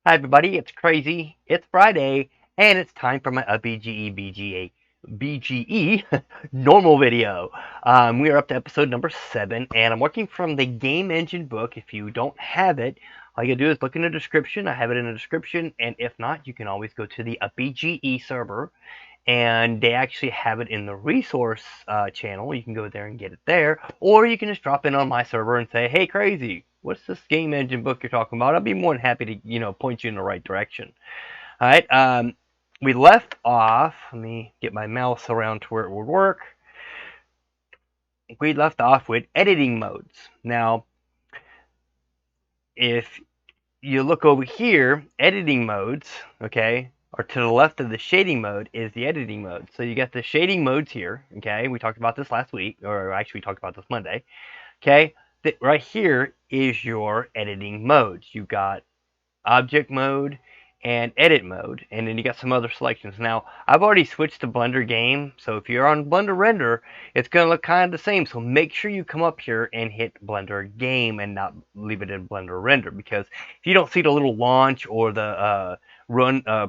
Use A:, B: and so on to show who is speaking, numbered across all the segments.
A: Hi everybody, it's Crazy, it's Friday, and it's time for my UPBGE normal video. We are up to episode number 7, and I'm working from the Game Engine book. If you don't have it, all you gotta do is look in the description. I have it in the description, and if not, you can always go to the UPBGE server, and they actually have it in the resource channel. You can go there and get it there, or you can just drop in on my server and say, "Hey, Crazy, what's this game engine book you're talking about?" I'll be more than happy to point you in the right direction. All right. We left off. Let me get my mouse around to where it would work. We left off with editing modes. Now, if you look over here, editing modes, okay, or to the left of the shading mode is the editing mode. So you got the shading modes here, okay? We talked about this last week, or actually we talked about this Monday, okay? Right here is your editing modes. You got object mode and edit mode, and then you got some other selections. Now, I've already switched to Blender Game, so if you're on Blender Render, it's going to look kind of the same. So make sure you come up here and hit Blender Game and not leave it in Blender Render, because if you don't see the little launch or the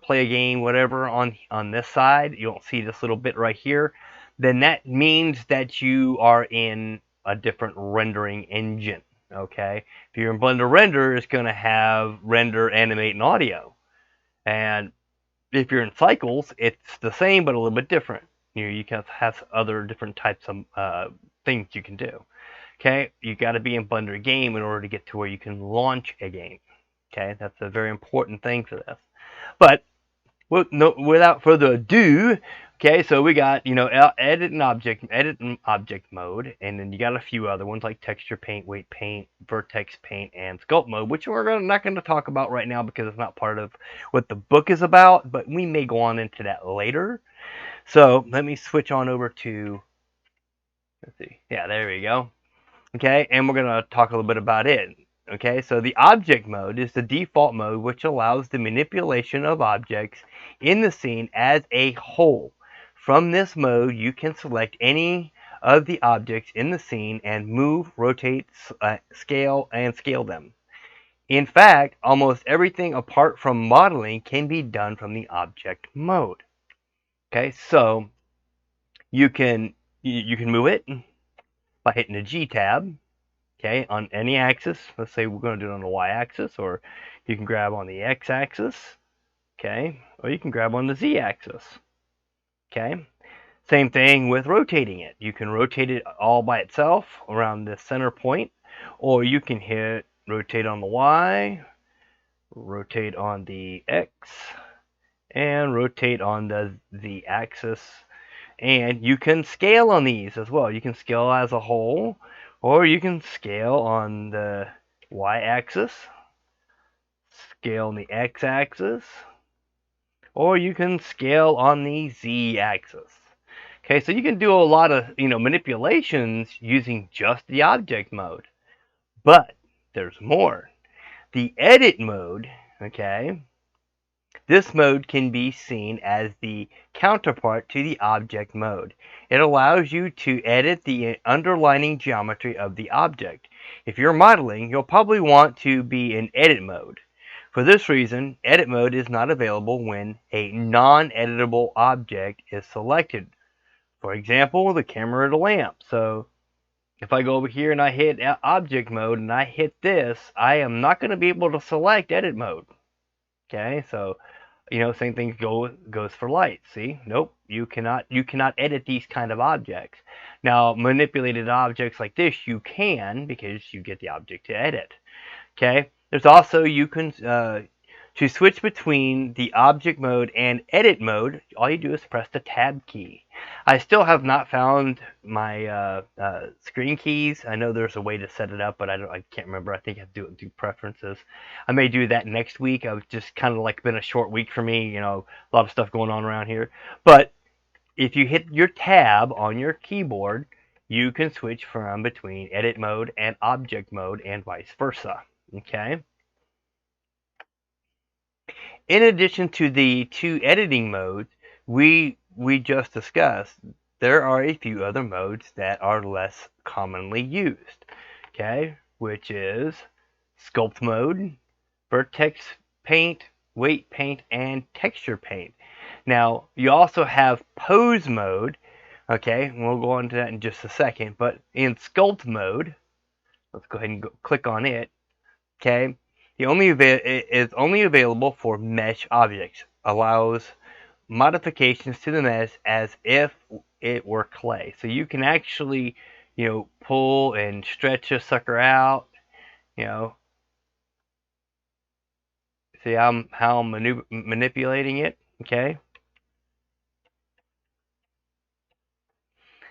A: play a game, whatever, on this side, you don't see this little bit right here, then that means that you are in a different rendering engine. Okay, if you're in Blender Render, it's going to have render, animate, and audio. And if you're in Cycles, it's the same but a little bit different. You can have other different types of things you can do. Okay, you got to be in Blender Game in order to get to where you can launch a game. Okay, that's a very important thing for this. But without further ado, okay, so we got, edit and object mode, and then you got a few other ones like texture paint, weight paint, vertex paint, and sculpt mode, which we're not going to talk about right now because it's not part of what the book is about, but we may go on into that later. So let me switch on over to, let's see, yeah, there we go. Okay, and we're going to talk a little bit about it. Okay, so the object mode is the default mode which allows the manipulation of objects in the scene as a whole. From this mode, you can select any of the objects in the scene and move, rotate, scale, and scale them. In fact, almost everything apart from modeling can be done from the object mode. Okay, so you can move it by hitting the G tab. Okay, on any axis. Let's say we're going to do it on the y-axis, or you can grab on the x-axis, okay, or you can grab on the z-axis. Okay, same thing with rotating it. You can rotate it all by itself around the center point, or you can hit rotate on the y, rotate on the x, and rotate on the z-axis. And you can scale on these as well. You can scale as a whole, or you can scale on the y-axis, scale on the x-axis, or you can scale on the z-axis. Okay, so you can do a lot of manipulations using just the object mode. But there's more. The edit mode, okay, this mode can be seen as the counterpart to the object mode. It allows you to edit the underlying geometry of the object. If you're modeling, you'll probably want to be in edit mode. For this reason, edit mode is not available when a non-editable object is selected. For example, the camera or the lamp. So if I go over here and I hit object mode and I hit this, I am not going to be able to select edit mode. Okay, so same thing goes for light. See, nope, you cannot edit these kind of objects. Now, manipulated objects like this you can, because you get the object to edit. Okay, there's also, you can to switch between the object mode and edit mode, all you do is press the tab key. I still have not found my screen keys. I know there's a way to set it up, but I can't remember. I think I have to do it through preferences. I may do that next week. I've just kind of like been a short week for me, a lot of stuff going on around here. But if you hit your tab on your keyboard, you can switch from between edit mode and object mode and vice versa. Okay. In addition to the two editing modes we just discussed, there are a few other modes that are less commonly used, okay, which is Sculpt Mode, Vertex paint, weight paint, and texture paint. Now, you also have pose mode, okay, and we'll go on to that in just a second, but in sculpt mode, let's go ahead and click on it, okay, it is only available for mesh objects, allows modifications to the mesh as if it were clay. So you can actually, pull and stretch a sucker out, you know, see how I'm manipulating it, okay?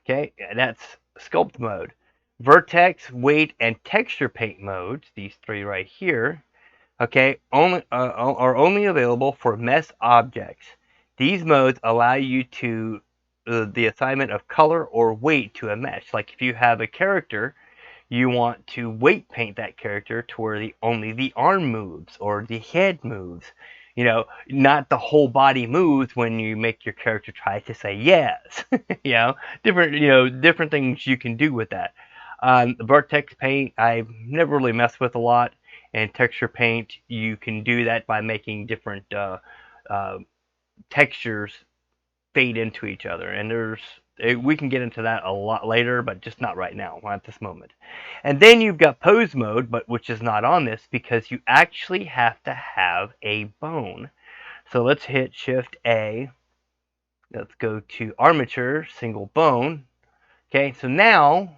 A: Okay, that's sculpt mode. Vertex, weight, and texture paint modes, these three right here, okay, are only available for mesh objects. These modes allow you to the assignment of color or weight to a mesh. Like if you have a character, you want to weight paint that character to where only the arm moves or the head moves. Not the whole body moves when you make your character try to say yes. Different things you can do with that. The Vertex Paint, I've never really messed with a lot, and Texture Paint, you can do that by making different textures fade into each other, and we can get into that a lot later, but just not right now, not at this moment. And then you've got pose mode, but which is not on this because you actually have to have a bone. So let's hit Shift A. Let's go to armature, single bone. Okay, so now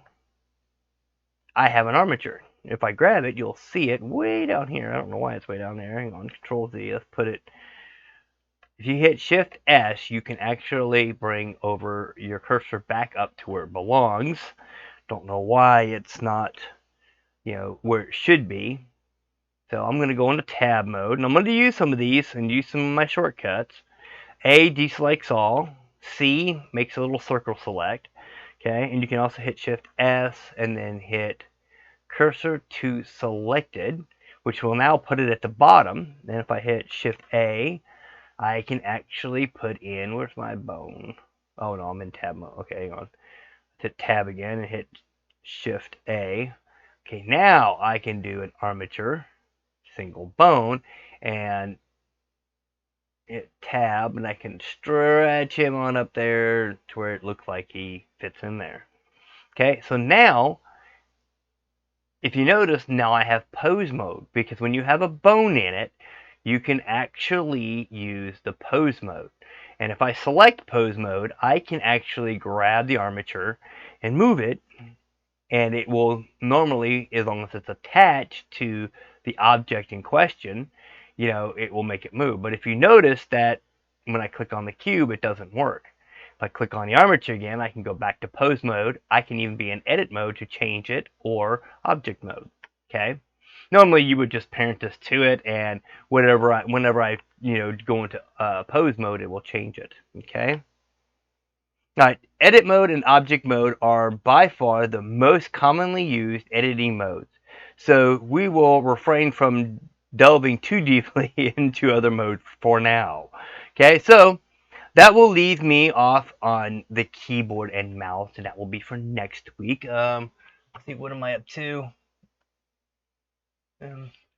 A: I have an armature. If I grab it, you'll see it way down here. I don't know why it's way down there. Hang on, Control Z. Let's put it. If you hit Shift S, you can actually bring over your cursor back up to where it belongs. Don't know why it's not, where it should be. So I'm going to go into tab mode, and I'm going to use some of these and use some of my shortcuts. A deselects all. C makes a little circle select. Okay, and you can also hit Shift S and then hit cursor to selected, which will now put it at the bottom. Then if I hit Shift A, I can actually put in, where's my bone? Oh no, I'm in tab mode. Okay, hang on. Hit tab again and hit Shift A. Okay, now I can do an armature, single bone, and hit tab, and I can stretch him on up there to where it looks like he fits in there. Okay, so now, if you notice, now I have pose mode, because when you have a bone in it, you can actually use the pose mode. And if I select pose mode, I can actually grab the armature and move it, and it will normally, as long as it's attached to the object in question, it will make it move. But if you notice that when I click on the cube, it doesn't work. If I click on the armature again, I can go back to pose mode. I can even be in edit mode to change it, or object mode. Okay. Normally you would just parent this to it, and whenever I go into pose mode, it will change it. Okay. All right, edit mode and object mode are by far the most commonly used editing modes. So we will refrain from delving too deeply into other modes for now. Okay, so that will leave me off on the keyboard and mouse, and that will be for next week. Let's see, what am I up to?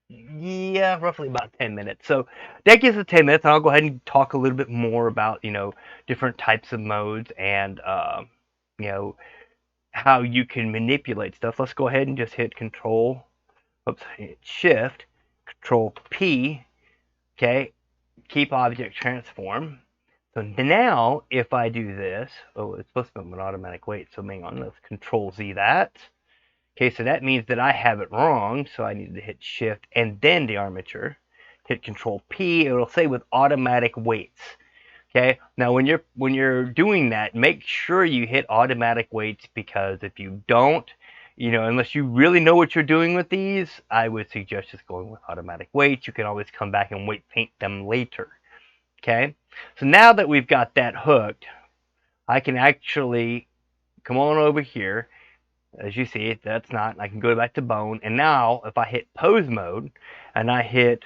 A: Yeah, roughly about 10 minutes. So that gives us 10 minutes, and I'll go ahead and talk a little bit more about, different types of modes and, how you can manipulate stuff. Let's go ahead and just hit hit Shift, Control P, okay, keep object transform. So now, if I do this, it's supposed to be an automatic weight, so hang on, let's Control Z that. Okay, so that means that I have it wrong, so I need to hit Shift and then the armature. Hit Control P, it'll say with automatic weights. Okay, now when you're doing that, make sure you hit automatic weights, because if you don't, unless you really know what you're doing with these, I would suggest just going with automatic weights. You can always come back and weight paint them later. Okay, so now that we've got that hooked, I can actually come on over here. As you see, that's not. I can go back to bone, and now if I hit pose mode and I hit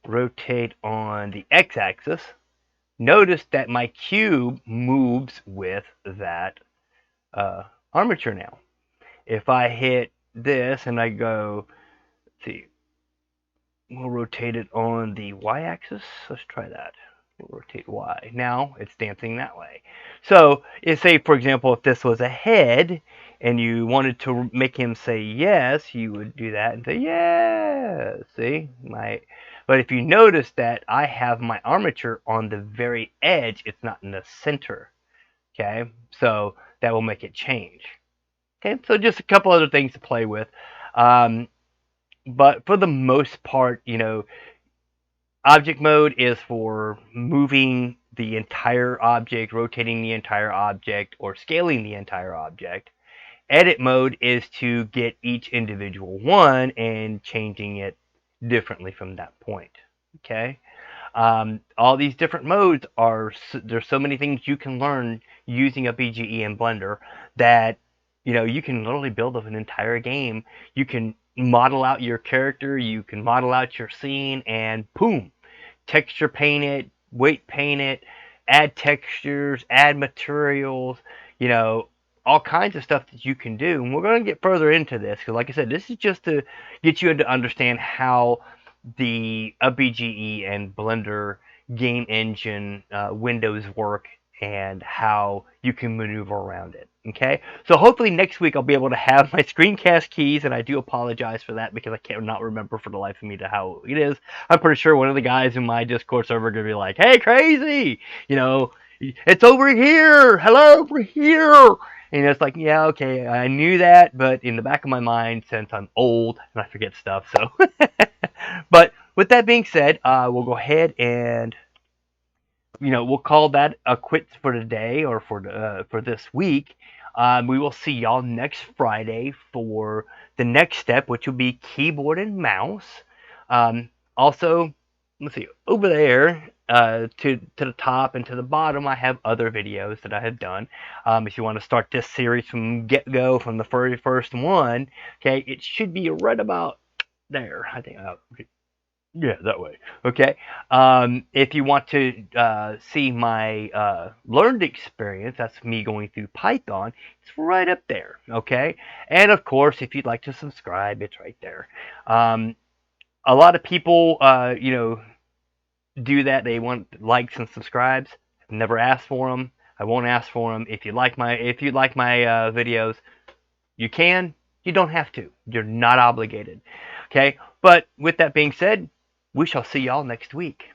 A: rotate on the x-axis, notice that my cube moves with that armature now. If I hit this and I go, let's see, We'll rotate it on the y-axis. Let's try that. We'll rotate y. Now it's dancing that way. So, say for example, if this was a head and you wanted to make him say yes, you would do that and say yes. See, but if you notice that I have my armature on the very edge, it's not in the center. Okay, so that will make it change. Okay, so just a couple other things to play with. But for the most part, object mode is for moving the entire object, rotating the entire object, or scaling the entire object. Edit mode is to get each individual one and changing it differently from that point. Okay? All these different modes there's so many things you can learn using a BGE and Blender that you can literally build up an entire game. You can model out your character, you can model out your scene, and boom, texture paint it, weight paint it, add textures, add materials, all kinds of stuff that you can do. And we're going to get further into this because, like I said, this is just to get you to understand how the UPBGE and Blender game engine windows work and how you can maneuver around it. Okay, so hopefully next week I'll be able to have my screencast keys, and I do apologize for that because I cannot remember for the life of me how it is. I'm pretty sure one of the guys in my Discord server are gonna be like, "Hey, crazy! It's over here. Hello, over here." And it's like, yeah, okay, I knew that, but in the back of my mind, since I'm old and I forget stuff, so. But with that being said, we'll go ahead and we'll call that a quits for today or for this week. We will see y'all next Friday for the next step, which will be keyboard and mouse. Also, let's see, over there to the top and to the bottom, I have other videos that I have done. If you want to start this series from get-go, from the very first one, okay, it should be right about there. I think. Yeah, that way. Okay. If you want to see my learned experience, that's me going through Python. It's right up there. Okay. And of course, if you'd like to subscribe, it's right there. A lot of people, do that. They want likes and subscribes. I've never asked for them. I won't ask for them. If you like my videos, you can. You don't have to. You're not obligated. Okay. But with that being said, we shall see y'all next week.